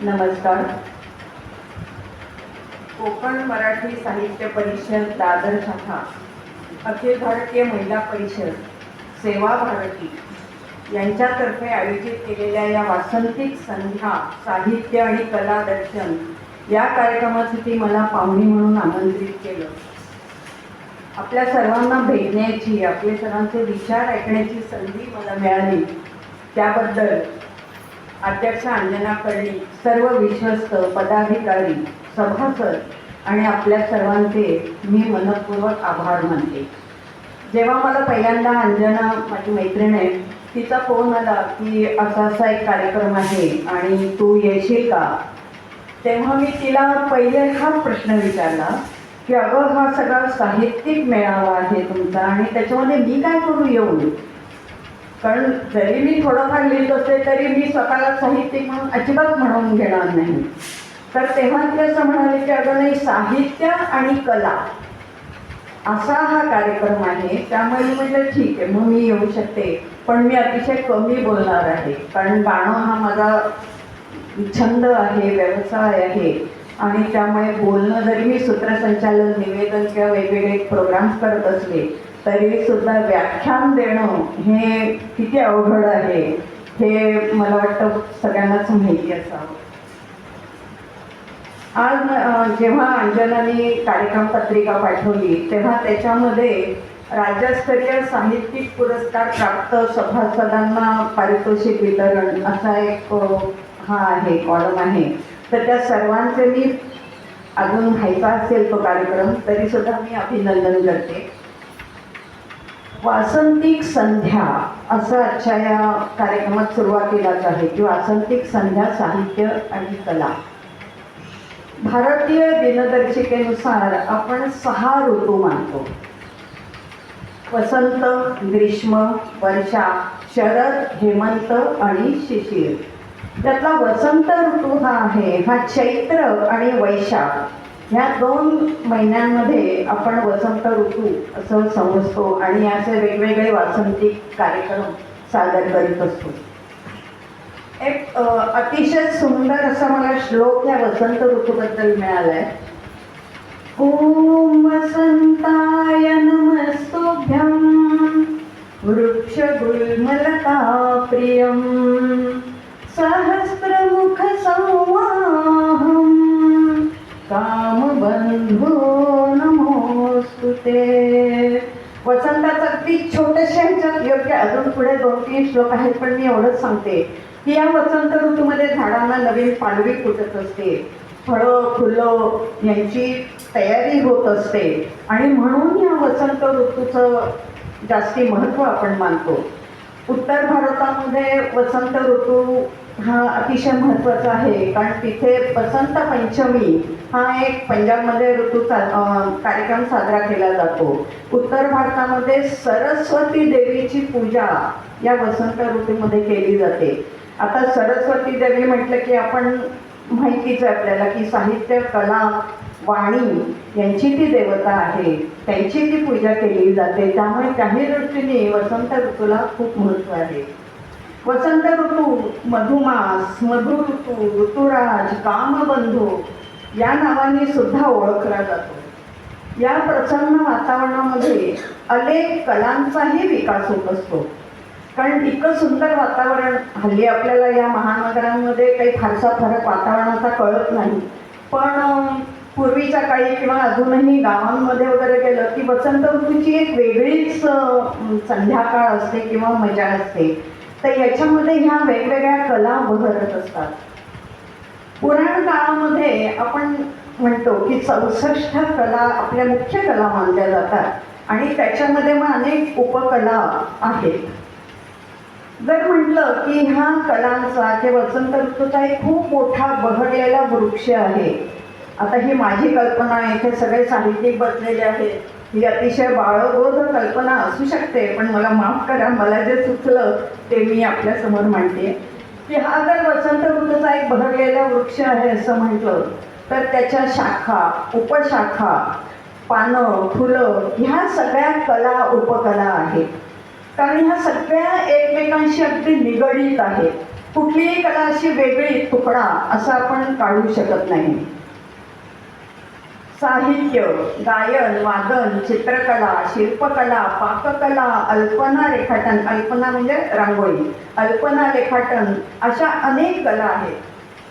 नमस्कार. कोकण मराठी साहित्य परिषद दादर शाखा, अखिल भारतीय महिला परिषद, सेवा भारती यांच्यातर्फे आयोजित केलेल्या या वासंतिक संध्या साहित्य आणि कला दर्शन या कार्यक्रमासाठी मला पाहुणी म्हणून आमंत्रित केलं. आपल्या सर्वांना भेटण्याची, आपले सर्वांचे विचार ऐकण्याची संधी मला मिळाली त्याबद्दल अध्यक्ष अंजना कर्णिक, सर्व विश्वस्त, पदाधिकारी, सभासद आणि आपल्या सर्वांचे मी मनपूर्वक आभार मानते. जेव्हा मला पहिल्यांदा अंजना, माझी मैत्रीण आहे, तिचा फोन आला की असा असा एक कार्यक्रम आहे आणि तू येशील का, तेव्हा मी तिला पहिले हा प्रश्न विचारला की अगं, हा सगळा साहित्यिक मेळावा आहे तुमचा आणि त्याच्यामध्ये मी काय करू येऊन. कारण जरी मी थोडंफार लिहित असते तरी मी स्वतःला साहित्यिक म्हणून अजिबात म्हणून घेणार नाही. तर तेव्हा ते असं म्हणाले की अगं नाही, साहित्य आणि कला असा हा कार्यक्रम आहे, त्यामुळे मी म्हटलं ठीक आहे, मग मी येऊ शकते, पण मी अतिशय कमी बोलणार आहे. कारण गाणं हा माझा छंद आहे, व्यवसाय आहे आणि त्यामुळे बोलणं, जरी मी सूत्रसंचालन, निवेदन किंवा वेगवेगळे प्रोग्राम्स करत असले तरी सुद्धा व्याख्यान देणं हे किती अवघड आहे हे मला वाटतं सगळ्यांनाच माहिती असावं. आज जेव्हा अंजनाने कार्यक्रम पत्रिका पाठवली तेव्हा त्याच्यामध्ये राज्यस्तरीय साहित्यिक पुरस्कार प्राप्त सभासदांना पारितोषिक वितरण असा एक हा आहे, कॉलम आहे. तर त्या सर्वांचे मी, अजून व्हायचा असेल तो कार्यक्रम तरी सुद्धा मी अभिनंदन करते. वासंतिक संध्या असं आजच्या या कार्यक्रमात सुरुवातीलाच आहे की वासंतिक संध्या साहित्य आणि कला. भारतीय दिनदर्शिकेनुसार आपण 6 ऋतू मानतो: वसंत, ग्रीष्म, वर्षा, शरद, हेमंत आणि शिशिर. त्यातला वसंत ऋतू हा आहे, हा चैत्र आणि वैशाख ह्या 2 महिन्यांमध्ये आपण वसंत ऋतू असं समजतो आणि असे वेगवेगळे वासंतिक कार्यक्रम सादर करीत असतो. एक अतिशय सुंदर असा मला श्लोक या वसंत ऋतूबद्दल मिळाला आहे. ओम वसंताय नमस्तुभ्यं वृक्षगुल्मलता प्रियं सहस्रमुख संवाहं कामबंधो नमोस्तुते. वसंताचं अगदी छोट्याशा ह्याच्यात योग्य, अजून पुढे 2-3 श्लोक आहेत, पण मी एवढंच सांगते की या वसंत ऋतूमध्ये झाडांना नवीन पालवी फुटत असते, फळं फुलं यांची तयारी होत असते आणि म्हणून या वसंत ऋतूचं जास्ती महत्त्व आपण मानतो. उत्तर भारतामध्ये वसंत ऋतू हा अतिशय महत्त्वाचा आहे, कारण तिथे वसंत पंचमी हा एक पंजाबमध्ये कार्यक्रम साजरा केला जातो. उत्तर भारतामध्ये सरस्वती देवीची पूजा या वसंत ऋतूमध्ये केली जाते. आता सरस्वती देवी म्हटलं की आपण माहितीच आहे आपल्याला की साहित्य, कला, वाणी यांची ती देवता आहे, त्यांची ती पूजा केली जाते. त्यामुळे काही दृष्टीने वसंत ऋतूला खूप महत्त्व आहे. वसंत ऋतू मधुमास, मधु ऋतू, ऋतुराज, कामबंधू या नावाने सुद्धा ओळखला जातो. या प्रसन्न वातावरणामध्ये अनेक कलांचाही विकास होत असतो. कारण इतकं सुंदर वातावरण, हल्ली आपल्याला या महानगरांमध्ये काही फारसा फरक वातावरणाचा कळत नाही, पण पूर्वीच्या काळी किंवा अजूनही गावांमध्ये वगैरे गेलं की वसंत ऋतूची एक वेगळीच संध्याकाळ असते किंवा मजा असते. तर याच्यामध्ये ह्या वेगवेगळ्या कला बहरत असतात. पुराण काळामध्ये आपण म्हणतो की 64 कला आपल्या मुख्य कला मानल्या जातात आणि त्याच्यामध्ये मग अनेक उपकला आहेत. जर म्हटलं की ह्या कलांचा किंवा वसंत ऋतूचा एक खूप मोठा बहरलेला वृक्ष आहे. आता ही माझी कल्पना आहे, इथे सगळे साहित्यिक बसलेले आहेत, ही अतिशय बाळगोध कल्पना असू शकते, पण मला माफ करा, मला जे सुचलं ते मी आपल्यासमोर मांडते की हा जर वसंत ऋतूचा एक बहरलेला वृक्ष आहे असं म्हटलं तर त्याच्या शाखा, उपशाखा, पानं, फुलं ह्या सगळ्या कला, उपकला आहेत. कारण ह्या सगळ्या एकमेकांशी अगदी निगडीत आहेत. कुठलीही कला अशी वेगळी तुकडा असं आपण काढू शकत नाही. साहित्य, गायन, वादन, चित्रकला, शिल्पकला, पाककला, अल्पना रेखाटन, अल्पना म्हणजे रांगोळी, अल्पना रेखाटन, अशा अनेक कला आहेत.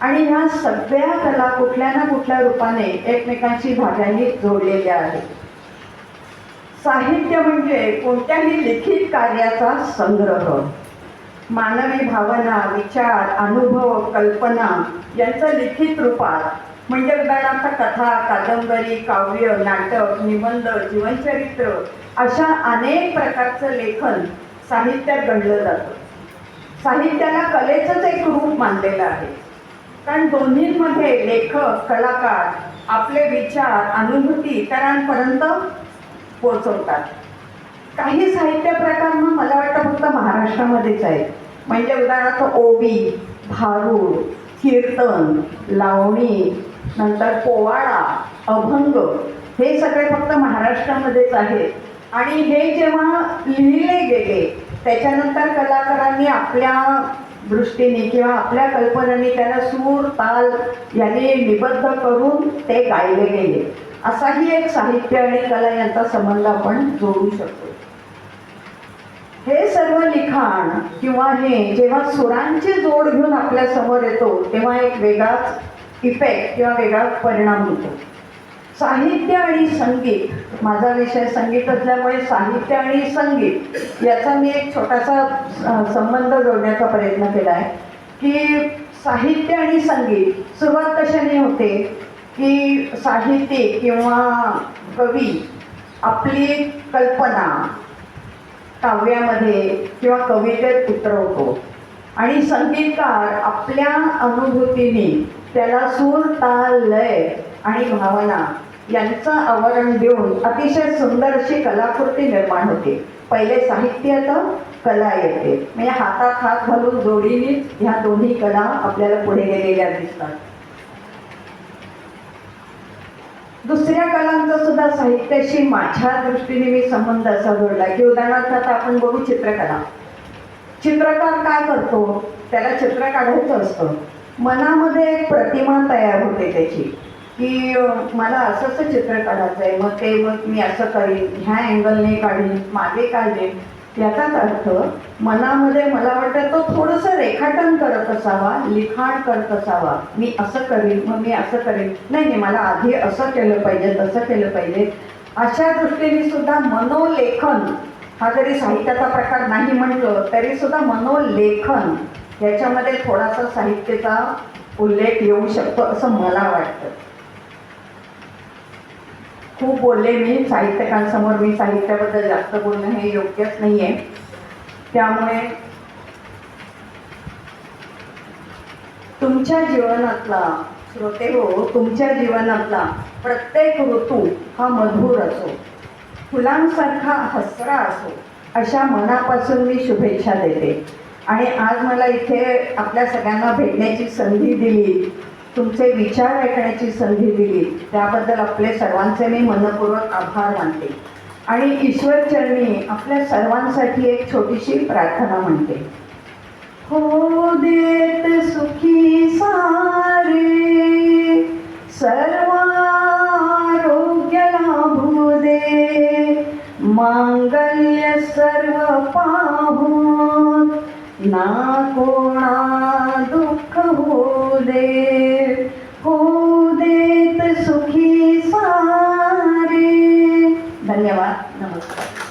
आणि ह्या सगळ्या कला कुठल्या ना कुठल्या रूपाने एकमेकांशी धाग्याने जोडलेल्या आहेत. साहित्य म्हणजे कोणत्याही लिखित कार्याचा संग्रह. मानवी भावना, विचार, अनुभव, कल्पना यांचं लिखित रूपात, म्हणजे उदाहरणार्थ कथा, कादंबरी, काव्य, नाटक, निबंध, जीवनचरित्र अशा अनेक प्रकारचं लेखन साहित्यात गणलं जातं. साहित्याला कलेचंच एक रूप मानलेलं आहे, कारण दोन्हींमध्ये लेखक, कलाकार आपले विचार, अनुभूती इतरांपर्यंत पोचवतात. काही साहित्य प्रकारांना मला वाटतं फक्त महाराष्ट्रामध्येच आहेत. म्हणजे उदाहरणार्थ ओवी, भारूड, कीर्तन, लावणी, नंतर पोवाडा, अभंग हे सगळे फक्त महाराष्ट्रामध्येच आहेत. आणि हे जेव्हा लिहिले गेले त्याच्यानंतर कलाकारांनी आपल्या दृष्टीने किंवा आपल्या कल्पनेने त्याला सूर, ताल यांनी निबद्ध करून ते गायले गेले. असाही एक साहित्य आणि कला यांचा संबंध आपण जोडू शकतो. हे सर्व लिखाण किंवा हे जेव्हा सुरांची जोड घेऊन आपल्या समोर येतो तेव्हा एक वेगळाच इफेक्ट किंवा वेगळाच परिणाम होतो. साहित्य आणि संगीत, माझा विषय संगीत असल्यामुळे साहित्य आणि संगीत याचा मी एक छोटासा संबंध जोडण्याचा प्रयत्न केला आहे. की साहित्य आणि संगीत सुरुवात कशाने होते की साहित्यिक किंवा कवी आपली कल्पना काव्यामध्ये किंवा कवितेत उतरवतो आणि संगीतकार आपल्या अनुभूतीने त्याला सूर, ताल, लय आणि भावना यांचं आवरण देऊन अतिशय सुंदर अशी कलाकृती निर्माण होते. पहिले साहित्य येतं, कला येते. म्हणजे हातात हात घालून जोडीनेच ह्या दोन्ही कला आपल्याला पुढे गेलेल्या दिसतात. दुसऱ्या कलांचा सुद्धा साहित्याशी माझ्या दृष्टीने मी संबंध असा जोडला की उदाहरणार्थ आता आपण बघू चित्रकला. चित्रकार काय करतो, त्याला चित्र काढायचं असतं. मनामध्ये एक प्रतिमा तयार होते त्याची की मला असं असं चित्र काढायचं आहे, मग मी असं करीन, ह्या अँगलने काढीन, मागे काढेन. याचाच अर्थ मनामध्ये मला वाटतं तो थोडंसं रेखाटन करत असावा, लिखाण करत असावा. मी असं करीन, मग मी असं करीन, नाही मला आधी असं केलं पाहिजे, तसं केलं पाहिजे. अशा दृष्टीने सुद्धा मनोलेखन हा जरी साहित्याचा प्रकार नाही म्हटलं तरी सुद्धा मनोलेखन याच्यामध्ये थोडासा साहित्याचा उल्लेख येऊ शकतो असं मला वाटतं. खूप बोलले मी साहित्यकांसमोर, मी साहित्याबद्दल जास्त बोलणं हे योग्यच नाही आहे. त्यामुळे तुमच्या जीवनातला श्रोते हो, तुमच्या जीवनातला प्रत्येक ऋतू हा मधुर असो, फुलांसारखा हसरा असो, अशा मनापासून मी शुभेच्छा देते. आणि आज मला इथे आपल्या सगळ्यांना भेटण्याची संधी दिली, तुमचे विचार ऐकण्याची संधी दिली, त्याबद्दल आपले सर्वांचे मी मनपूर्वक आभार मानते. आणि ईश्वरचरणी आपल्या सर्वांसाठी एक छोटीशी प्रार्थना म्हणते. हो देत सुखी सारे, सर्व आरोग्य लाभू दे, मांगल्य सर्व पाहून ना कोणा दुःख होऊ दे. हो देत सुखी सारे. धन्यवाद. नमस्कार.